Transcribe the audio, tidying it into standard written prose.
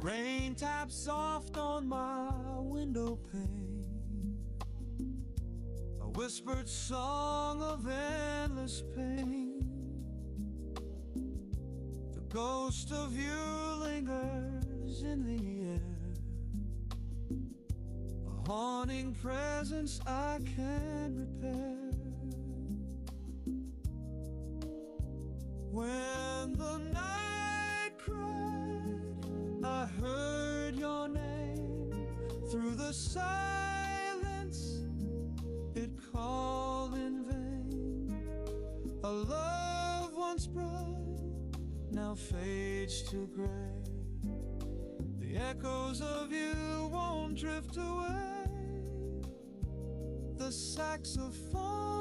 Rain taps soft on my window pane, a whispered song of endless pain. The ghost of you lingers in the air, a haunting presence I can't repair. When the night cried, I heard your name. Through the silence, it called in vain. A love once bright now fades to gray. The echoes of you won't drift away. The saxophone